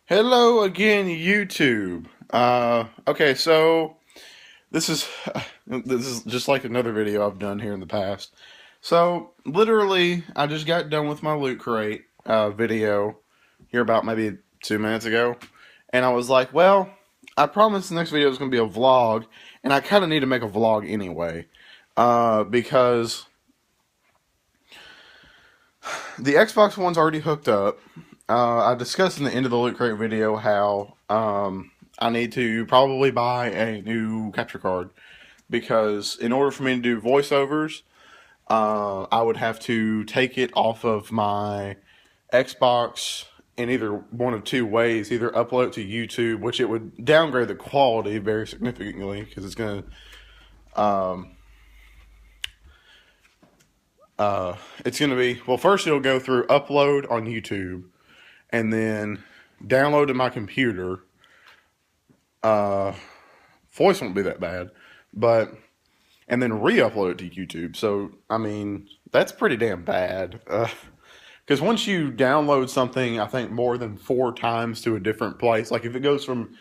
Hello again, YouTube. Okay, so this is this is just like another video I've done here in the past. So literally, I just got done with my Loot Crate video here about maybe 2 minutes ago, and I was like, well, I promised the next video is going to be a vlog, and I kind of need to make a vlog anyway, because the Xbox One's already hooked up. I discussed in the end of the Loot Crate video how I need to probably buy a new capture card because in order for me to do voiceovers, I would have to take it off of my Xbox in either one of two ways. Either upload it to YouTube, which it would downgrade the quality very significantly because it's going to be, well, first it'll go through upload on YouTube and then download to my computer. Voice won't be that bad, but and then re-upload it to YouTube. So I mean, that's pretty damn bad. Because once you download something, I think more than 4 times to a different place, like if it goes from,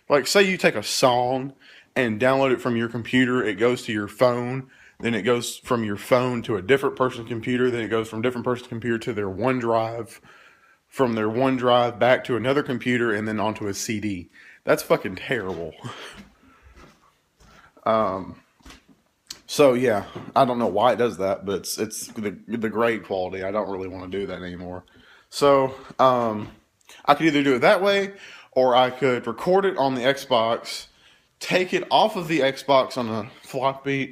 like say you take a song and download it from your computer, it goes to your phone, then it goes from your phone to a different person's computer, then it goes from a different person's computer to their OneDrive, from their OneDrive back to another computer, and then onto a CD. That's fucking terrible. So yeah, I don't know why it does that, but it's the grade quality. I don't really want to do that anymore. So I could either do it that way, or I could record it on the Xbox, take it off of the Xbox on a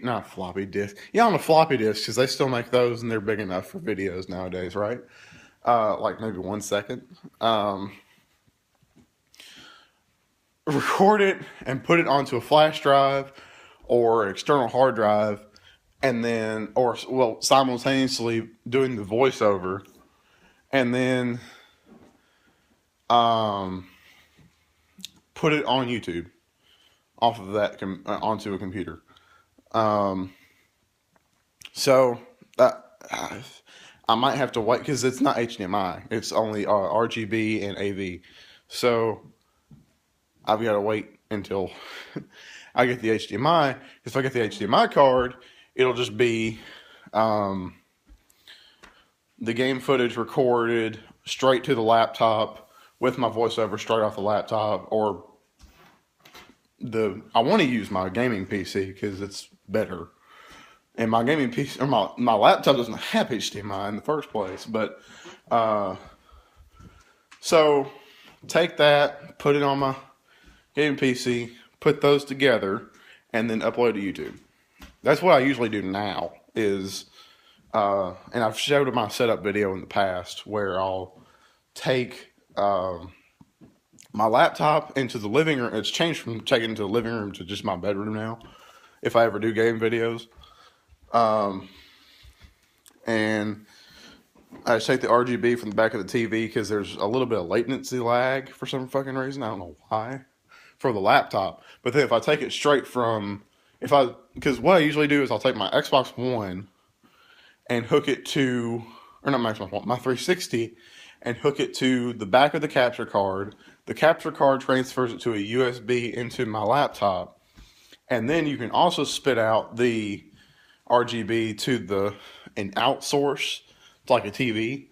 not floppy disk. Yeah, on a floppy disk because they still make those and they're big enough for videos nowadays, right? Like maybe 1 second. Record it and put it onto a flash drive or external hard drive, and then, or well, simultaneously doing the voiceover, and then put it on YouTube off of that onto a computer. So I might have to wait because it's not HDMI; it's only RGB and AV. So I've got to wait until I get the HDMI. If I get the HDMI card, it'll just be the game footage recorded straight to the laptop with my voiceover straight off the laptop. Or I want to use my gaming PC because it's better. And my gaming PC, or my laptop doesn't have HDMI in the first place. But so take that, put it on my gaming PC, put those together, and then upload to YouTube. That's what I usually do now. And I've showed my setup video in the past where I'll take my laptop into the living room. It's changed from taking it to the living room to just my bedroom now, if I ever do game videos. And I just take the RGB from the back of the TV because there's a little bit of latency lag for some fucking reason. I don't know why. For the laptop. But then if I take it straight from, because what I usually do is I'll take my Xbox One and hook it to, or not my Xbox One, my 360, and hook it to the back of the capture card. The capture card transfers it to a USB into my laptop. And then you can also spit out the RGB to an out source, like a TV.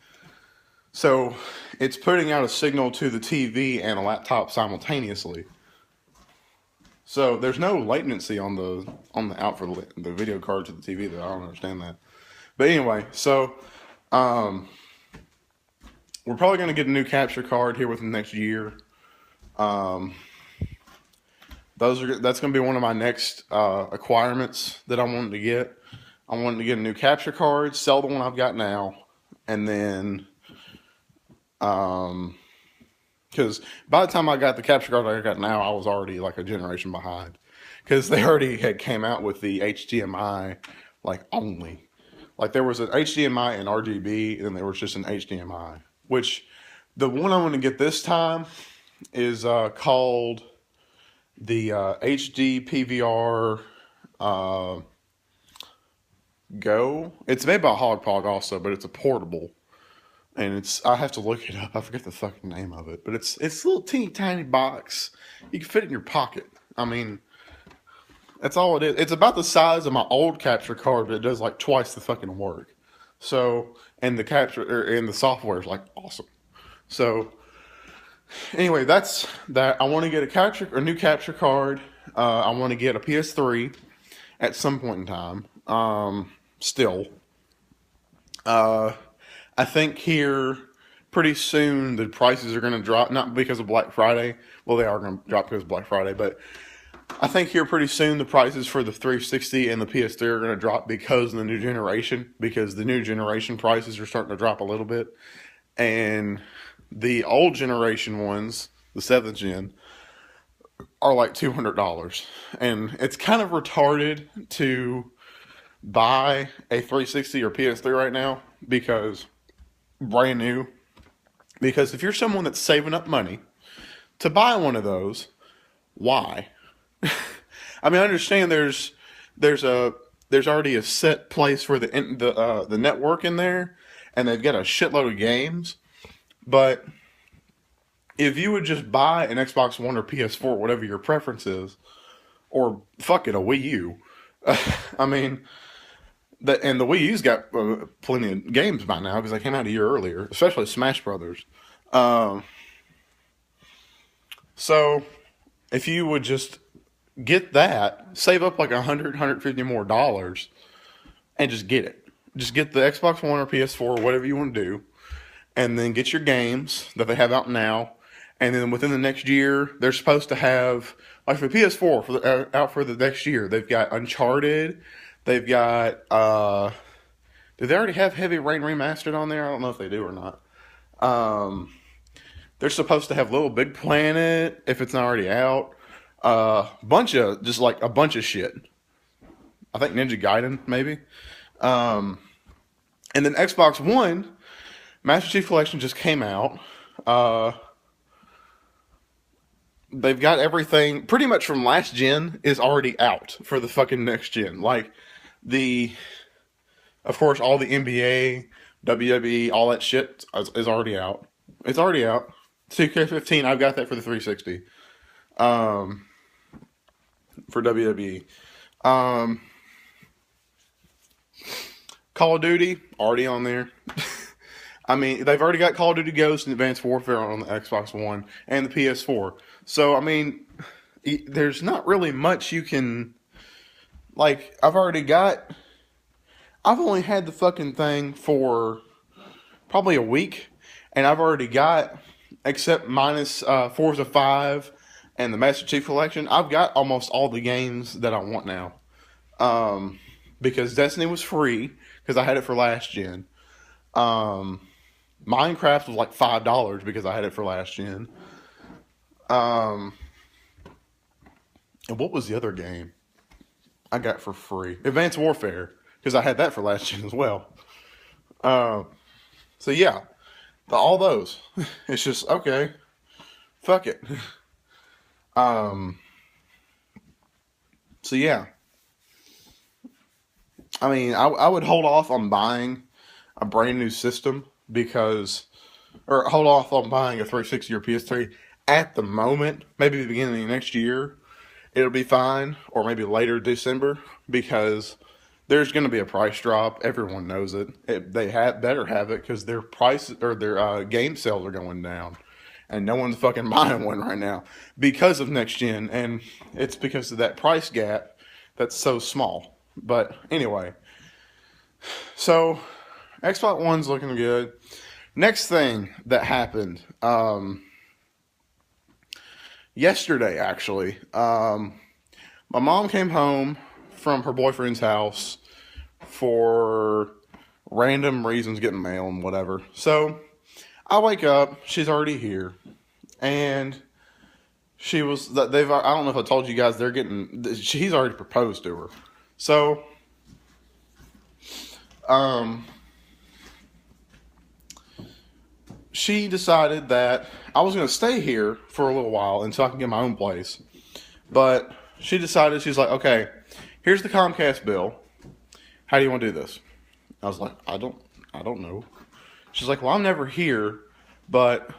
So it's putting out a signal to the TV and a laptop simultaneously. So there's no latency on the out for the video card to the TV, though. I don't understand that. But anyway, so we're probably going to get a new capture card here within the next year. That's going to be one of my next acquirements that I wanted to get. I wanted to get a new capture card, sell the one I've got now, and then because by the time I got the capture card I got now, I was already like a generation behind. Because they already had came out with the HDMI like only. Like there was an HDMI and RGB, and then there was just an HDMI. Which the one I'm going to get this time is called the HD PVR Go. It's made by Hogpog also, but it's a portable. and I have to look it up. I forget the fucking name of it, but it's a little teeny tiny box. You can fit it in your pocket. I mean, that's all it is. It's about the size of my old capture card, but it does like twice the fucking work. So, and the and the software is like awesome. So, anyway, that's that. I want to get a new capture card. I want to get a PS3 at some point in time. Still, I think here pretty soon the prices are going to drop. Not because of Black Friday. Well, they are going to drop because of Black Friday, but I think here pretty soon the prices for the 360 and the PS3 are going to drop because of the new generation. Because the new generation prices are starting to drop a little bit, and the old generation ones, the 7th gen, are like $200, and it's kind of retarded to buy a 360 or PS3 right now because brand new. Because if you're someone that's saving up money to buy one of those, why? I mean, I understand there's already a set place for the network in there, and they've got a shitload of games. But if you would just buy an Xbox One or PS4, whatever your preference is, or fuck it, a Wii U. I mean, and the Wii U's got plenty of games by now because they came out a year earlier, especially Smash Brothers. So if you would just get that, save up like $150 more dollars, and just get it. Just get the Xbox One or PS4 or whatever you want to do, and then get your games that they have out now. And then within the next year, they're supposed to have, like for PS4, out for the next year, they've got Uncharted. They've got, do they already have Heavy Rain Remastered on there? I don't know if they do or not. They're supposed to have Little Big Planet, if it's not already out. Just like a bunch of shit. I think Ninja Gaiden, maybe. And then Xbox One, Master Chief Collection just came out. They've got everything pretty much from last gen is already out for the fucking next gen. Like of course, all the NBA, WWE, all that shit is already out. It's already out. 2K15, I've got that for the 360. For WWE. Call of Duty, already on there. I mean, they've already got Call of Duty Ghosts and Advanced Warfare on the Xbox One and the PS4. So, I mean, there's not really much you can... Like, I've only had the fucking thing for probably a week, and I've already got, except minus Forza 5 and the Master Chief Collection, I've got almost all the games that I want now. Because Destiny was free, because I had it for last gen. Minecraft was like $5 because I had it for last gen. And what was the other game I got for free? Advanced Warfare, because I had that for last gen as well. So yeah, all those. It's just, okay, fuck it. So yeah. I mean, I would hold off on buying a brand new system or hold off on buying a 360 or PS3 at the moment. Maybe the beginning of next year, it'll be fine, or maybe later December, because there's going to be a price drop. Everyone knows it. They better have it because their prices or their game sales are going down, and no one's fucking buying one right now because of next gen, and it's because of that price gap that's so small. But anyway, so Xbox One's looking good. Next thing that happened yesterday, actually, my mom came home from her boyfriend's house for random reasons, getting mail and whatever. So I wake up, she's already here, and I don't know if I told you guys, he's already proposed to her. So, she decided that I was going to stay here for a little while until I can get my own place. But she's like, okay, here's the Comcast bill. How do you want to do this? I was like, I don't know. She's like, well, I'm never here, but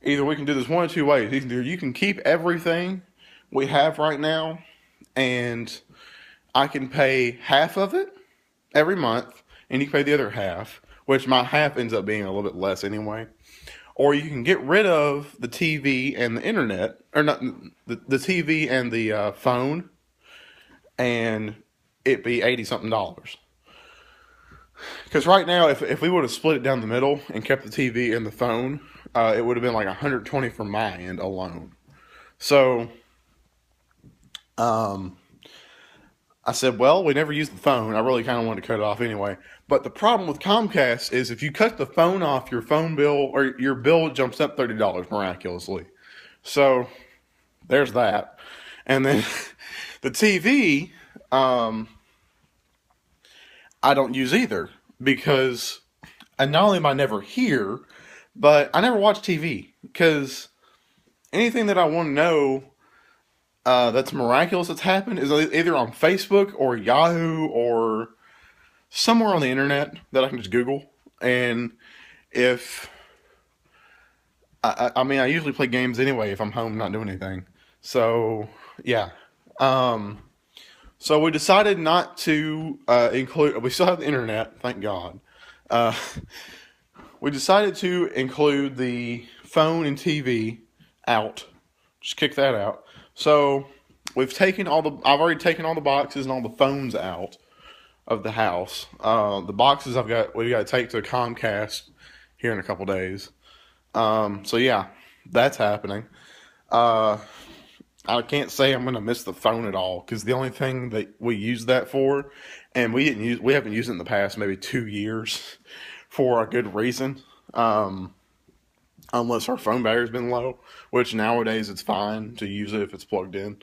either we can do this one of two ways. Either you can keep everything we have right now, and I can pay half of it every month, and you can pay the other half, which my half ends up being a little bit less anyway. Or you can get rid of the TV and the internet, or not the TV and the phone, and it be $80-something. Because right now, if we would have split it down the middle and kept the TV and the phone, it would have been like 120 from my end alone. So, I said, well, we never used the phone. I really kind of wanted to cut it off anyway. But the problem with Comcast is if you cut the phone off, your phone bill or your bill jumps up $30 miraculously. So there's that. And then the TV, I don't use either because not only am I never here, but I never watch TV because anything that I want to know that's miraculous that's happened is either on Facebook or Yahoo or somewhere on the internet that I can just Google. And if I mean, I usually play games anyway if I'm home not doing anything. So yeah. So we decided not to include. We still have the internet, thank God. Uh, we decided to include the phone and TV out. Just kick that out. So we've taken all the. I've already taken all the boxes and all the phones out of the house. The boxes we got to take to Comcast here in a couple days. So yeah, that's happening. I can't say I'm gonna miss the phone at all because the only thing that we use that for, and we haven't used it in the past maybe 2 years for a good reason. Unless our phone battery's been low, which nowadays it's fine to use it if it's plugged in.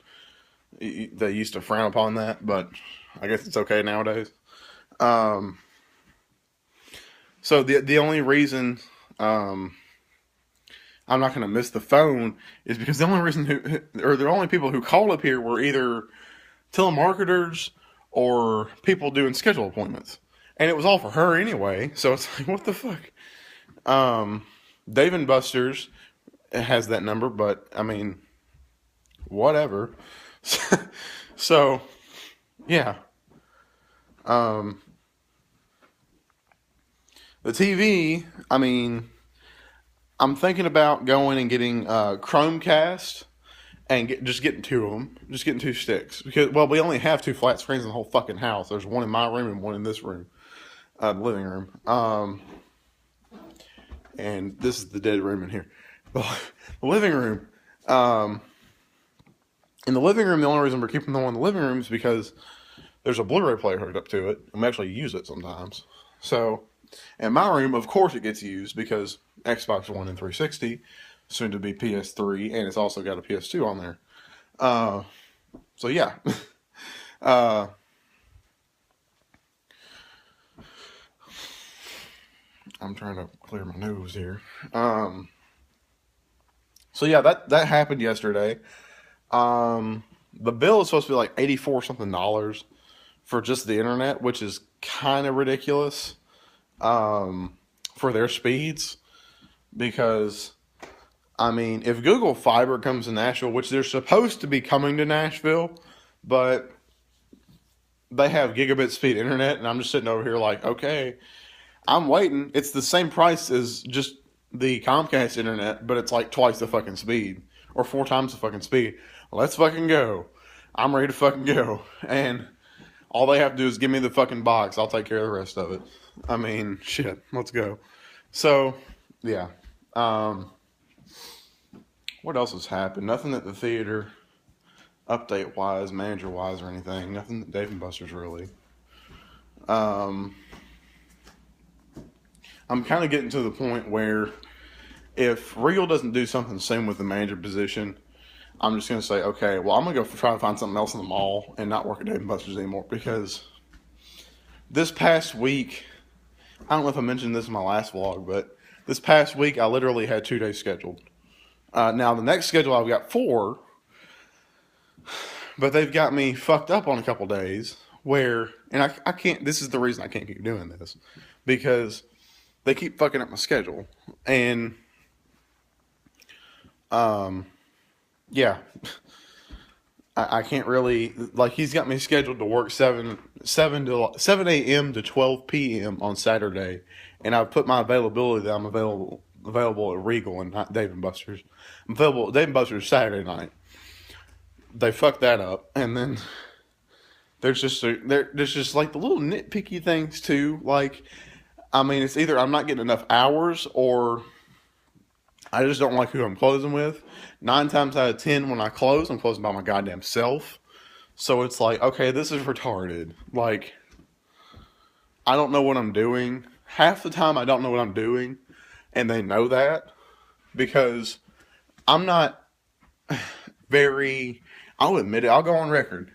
They used to frown upon that, but I guess it's okay nowadays. So the only reason I'm not going to miss the phone is because the only reason the only people who called up here were either telemarketers or people doing schedule appointments, and it was all for her anyway. So it's like, what the fuck? Dave and Buster's has that number, but I mean, whatever. So yeah. The TV, I mean, I'm thinking about going and getting Chromecast and just getting two of them. Just getting two sticks. Because, well, we only have two flat screens in the whole fucking house. There's one in my room and one in this room. The living room. And this is the dead room in here. The living room. In the living room, the only reason we're keeping the one in the living room is because there's a Blu-ray player hooked up to it. And we actually use it sometimes. So, in my room, of course it gets used because Xbox One and 360, soon to be PS3, and it's also got a PS2 on there. So yeah. I'm trying to clear my nose here. So yeah, that happened yesterday. The bill is supposed to be like $84 something for just the internet, which is kind of ridiculous for their speeds. Because, I mean, if Google Fiber comes to Nashville, which they're supposed to be coming to Nashville, but they have gigabit speed internet, and I'm just sitting over here like, okay, I'm waiting. It's the same price as just the Comcast internet, but it's like twice the fucking speed, or 4 times the fucking speed. Let's fucking go. I'm ready to fucking go. And all they have to do is give me the fucking box. I'll take care of the rest of it. I mean, shit, let's go. So, yeah. What else has happened? Nothing at the theater, update-wise, manager-wise, or anything. Nothing at Dave & Buster's, really. I'm kind of getting to the point where if Regal doesn't do something soon with the manager position, I'm just going to say, okay, well, I'm going to go try to find something else in the mall and not work at Dave & Buster's anymore, because this past week, I don't know if I mentioned this in my last vlog, but this past week, I literally had 2 days scheduled. Now, the next schedule, I've got 4, but they've got me fucked up on a couple days where, and I can't, this is the reason I can't keep doing this, because they keep fucking up my schedule. And, yeah, I can't really, like, he's got me scheduled to work 7 a.m. to 12 p.m. on Saturday, and I've put my availability that I'm available at Regal and not Dave and Buster's. I'm available at Dave and Buster's Saturday night. They fucked that up, and then there's just like the little nitpicky things too. Like, I mean, it's either I'm not getting enough hours or I just don't like who I'm closing with. 9 times out of 10, when I close, I'm closing by my goddamn self. So it's like, okay, this is retarded. Like, I don't know what I'm doing. Half the time, I don't know what I'm doing, and they know that because I'm not very. I'll admit it. I'll go on record.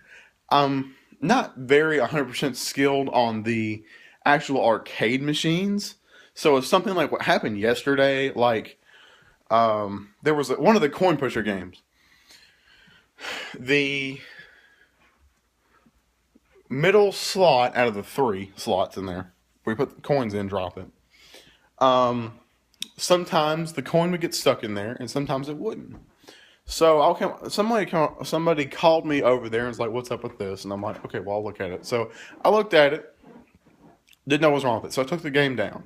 I'm not very 100% skilled on the actual arcade machines. So if something like what happened yesterday, like there was one of the coin pusher games. The middle slot out of the 3 slots in there, we put the coins in, drop it. Sometimes the coin would get stuck in there, and sometimes it wouldn't. So somebody called me over there and was like, "What's up with this?" And I'm like, "Okay, well, I'll look at it." So I looked at it, didn't know what was wrong with it. So I took the game down.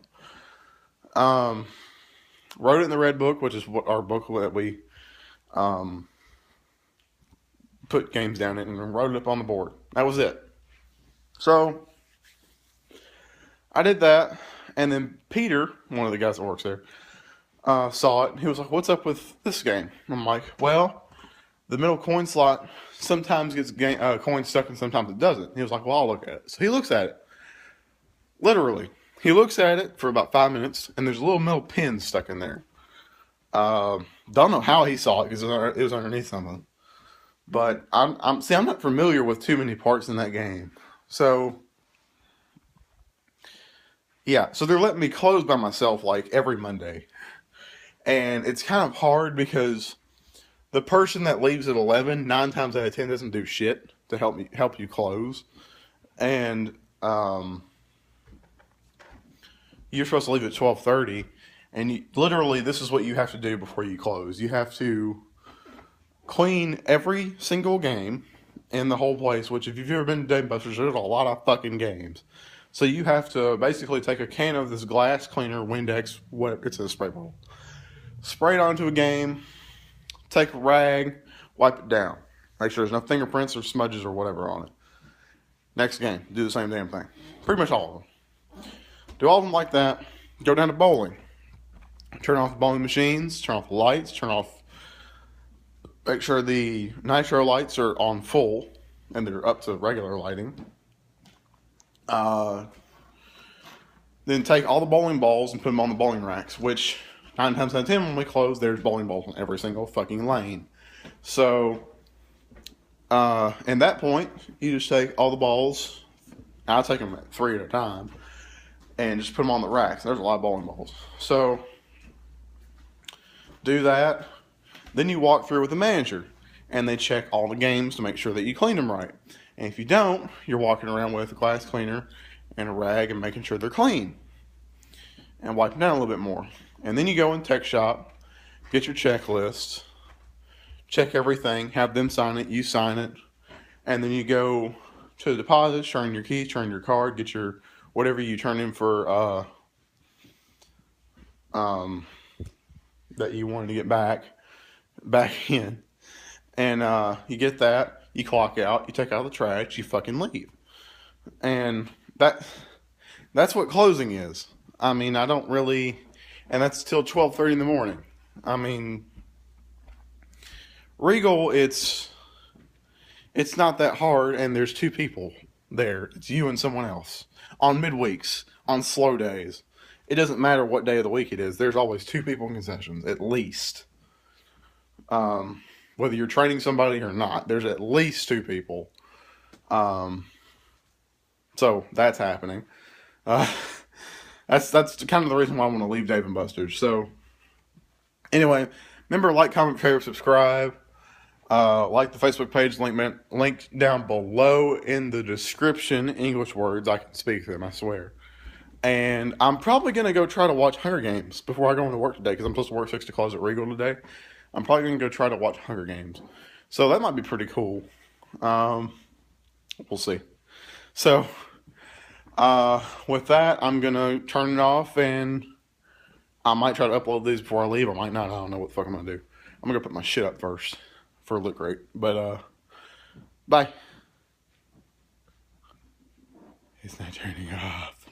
Wrote it in the red book, which is what our book that we put games down in, and wrote it up on the board. That was it. So I did that, and then Peter, one of the guys that works there, saw it, and he was like, "What's up with this game?" I'm like, "Well, the middle coin slot sometimes gets coins stuck and sometimes it doesn't." He was like, "Well, I'll look at it." So he looks at it. Literally. He looks at it for about 5 minutes, and there's a little metal pin stuck in there. Don't know how he saw it because it was underneath something. But I'm not familiar with too many parts in that game. So, yeah. So they're letting me close by myself like every Monday. And it's kind of hard because the person that leaves at 11, 9 times out of 10 doesn't do shit to help you close. And you're supposed to leave at 12:30, and literally this is what you have to do before you close. You have to clean every single game in the whole place, which if you've ever been to Dave & Buster's, there's a lot of fucking games. So you have to basically take a can of this glass cleaner, Windex, it's a spray bottle, spray it onto a game, take a rag, wipe it down. Make sure there's no fingerprints or smudges or whatever on it. Next game, do the same damn thing. Pretty much all of them. Do all of them like that. Go down to bowling. Turn off the bowling machines. Turn off the lights. Make sure the nitro lights are on full and they're up to regular lighting. Then take all the bowling balls and put them on the bowling racks, which 9 times out of 10 when we close, there's bowling balls in every single fucking lane. So, at that point, you just take all the balls. I'll take them 3 at a time. And just put them on the racks. There's a lot of bowling balls. So, do that. Then you walk through with the manager. And they check all the games to make sure that you clean them right. And if you don't, you're walking around with a glass cleaner and a rag and making sure they're clean. And wipe them down a little bit more. And then you go in tech shop, get your checklist, check everything, have them sign it, you sign it. And then you go to the deposits, turn your key, turn your card, get your whatever you turn in for that you wanted to get back in. And you get that, you clock out, you take out the trash, you fucking leave. And that's what closing is. I mean, I don't really, and that's till 12:30 in the morning. I mean, Regal, it's not that hard, and there's 2 people there. It's you and someone else. On midweeks, on slow days, it doesn't matter what day of the week it is. There's always 2 people in concessions, at least. Whether you're training somebody or not, there's at least 2 people. So that's happening. That's kind of the reason why I want to leave Dave & Buster's. So anyway, remember, like, comment, favorite, subscribe. Like the Facebook page, linked down below in the description. English words, I can speak them, I swear. And I'm probably going to go try to watch Hunger Games before I go into work today because I'm supposed to work 6 to Closet Regal today. I'm probably going to go try to watch Hunger Games. So that might be pretty cool. We'll see. So, with that, I'm going to turn it off and I might try to upload these before I leave. I might not. I don't know what the fuck I'm going to do. I'm going to go put my shit up first for Loot Crate. But, bye. It's not turning off.